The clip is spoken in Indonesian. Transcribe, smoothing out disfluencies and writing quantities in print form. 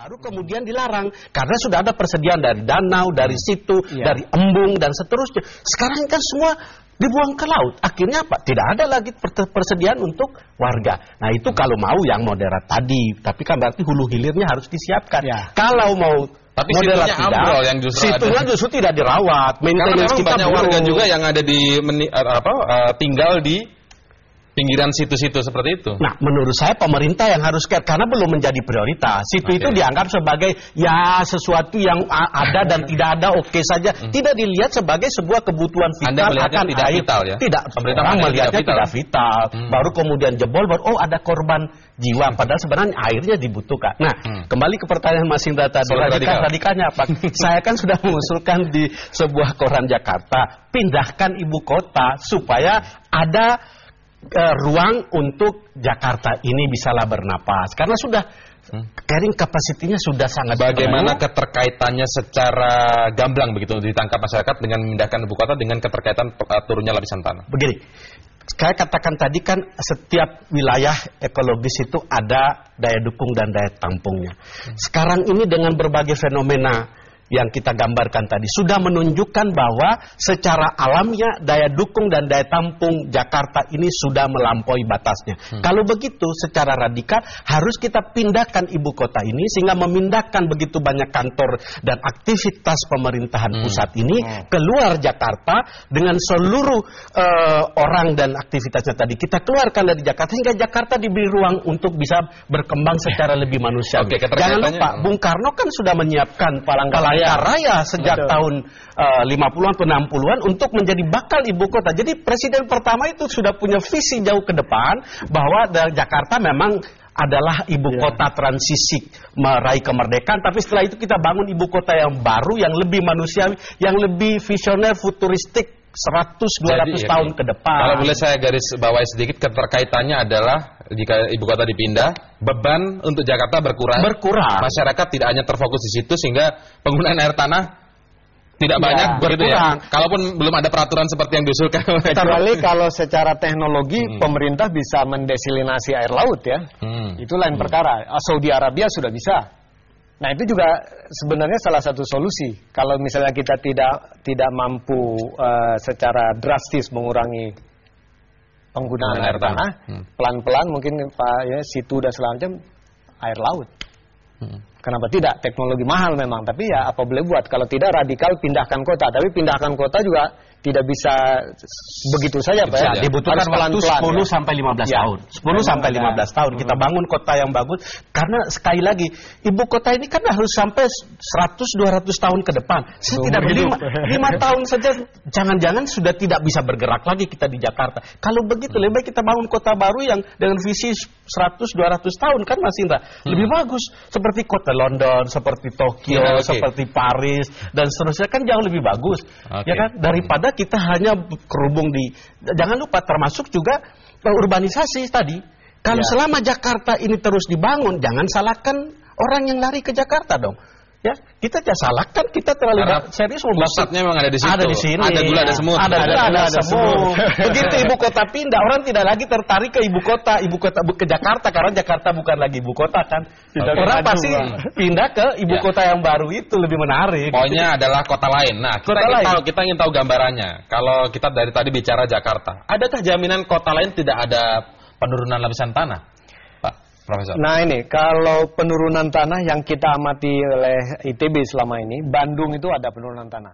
Baru kemudian dilarang karena sudah ada persediaan dari danau, dari situ, dari embung dan seterusnya. Sekarang kan semua dibuang ke laut. Akhirnya apa? Tidak ada lagi persediaan untuk warga. Nah itu kalau mau yang moderat tadi, tapi kan berarti hulu hilirnya harus disiapkan. Kalau mau tapi situnya ambrol yang justru situnya justru tidak dirawat. Karena memang banyak warga juga yang ada di tinggal di pinggiran situ-situ seperti itu. Nah, menurut saya pemerintah yang harus karena belum menjadi prioritas. Situ itu dianggap sebagai ya sesuatu yang ada dan tidak ada saja. Tidak dilihat sebagai sebuah kebutuhan vital akan tidak air. Vital, ya? Tidak. Pemerintah melihatnya tidak vital. Baru kemudian jebol, baru ada korban jiwa. Padahal sebenarnya airnya dibutuhkan. Nah, kembali ke pertanyaan Mas Indra tadi. Radikalnya apa? Saya kan sudah mengusulkan di sebuah koran Jakarta, pindahkan ibu kota supaya ada ruang untuk Jakarta ini bisalah bernapas karena sudah carrying capacity-nya sudah sangat. Bagaimana keterkaitannya secara gamblang begitu ditangkap masyarakat dengan memindahkan ibu kota dengan keterkaitan turunnya lapisan tanah? Begini, saya katakan tadi kan setiap wilayah ekologis itu ada daya dukung dan daya tampungnya. Sekarang ini dengan berbagai fenomena yang kita gambarkan tadi sudah menunjukkan bahwa secara alamiah daya dukung dan daya tampung Jakarta ini sudah melampaui batasnya. Kalau begitu secara radikal harus kita pindahkan ibu kota ini sehingga memindahkan begitu banyak kantor dan aktivitas pemerintahan pusat ini keluar Jakarta dengan seluruh orang dan aktivitasnya tadi kita keluarkan dari Jakarta sehingga Jakarta diberi ruang untuk bisa berkembang secara lebih manusiawi. Jangan lupa Bung Karno kan sudah menyiapkan Palangkaraya Raya sejak tahun 50-an atau 60-an untuk menjadi bakal ibu kota. Jadi presiden pertama itu sudah punya visi jauh ke depan bahwa Jakarta memang adalah ibu kota transisi meraih kemerdekaan, tapi setelah itu kita bangun ibu kota yang baru, yang lebih manusiawi, yang lebih visioner, futuristik 100-200 tahun ke depan. Kalau boleh saya garis bawahi sedikit, keterkaitannya adalah jika ibu kota dipindah, beban untuk Jakarta berkurang. Masyarakat tidak hanya terfokus di situ sehingga penggunaan air tanah tidak banyak begitu ya. Kalaupun belum ada peraturan seperti yang diusulkan. Kecuali kalau secara teknologi pemerintah bisa mendesalinasi air laut ya. Itu lain perkara. Saudi Arabia sudah bisa. Nah itu juga sebenarnya salah satu solusi. Kalau misalnya kita tidak mampu secara drastis mengurangi penggunaan air tanah, pelan-pelan mungkin situ dan selanjutnya air laut. Kenapa tidak? Teknologi mahal memang, tapi ya apa boleh buat. Kalau tidak radikal pindahkan kota, tapi pindahkan kota juga tidak bisa begitu saja Pak ya. Dibutuhkan waktu 10 sampai 15 tahun. 10 sampai 15 tahun kita bangun kota yang bagus karena sekali lagi ibu kota ini kan harus sampai 100-200 tahun ke depan. Saya tidak 5 tahun saja jangan-jangan sudah tidak bisa bergerak lagi kita di Jakarta. Kalau begitu lebih baik kita bangun kota baru yang dengan visi 100-200 tahun kan Mas Indra. Lebih bagus seperti kota London, seperti Tokyo, seperti Paris dan seterusnya kan jauh lebih bagus. Ya kan daripada kita hanya kerubung di, jangan lupa termasuk juga urbanisasi tadi. Kalau selama Jakarta ini terus dibangun, jangan salahkan orang yang lari ke Jakarta dong. Ya, kita jangan salahkan, kita terlalu serius pusatnya memang ada di situ. Ada di sini. Ada gula, ada semut. Ada semut. Begitu ibu kota pindah, orang tidak lagi tertarik ke ibu kota ke Jakarta karena Jakarta bukan lagi ibu kota kan. Orang pasti pindah ke ibu kota yang baru itu lebih menarik. Pokoknya adalah kota lain. Nah, kita ingin tahu gambarannya. Kalau kita dari tadi bicara Jakarta, adakah jaminan kota lain tidak ada penurunan lapisan tanah? Profesor. Nah ini, kalau penurunan tanah yang kita amati oleh ITB selama ini, Bandung itu ada penurunan tanah.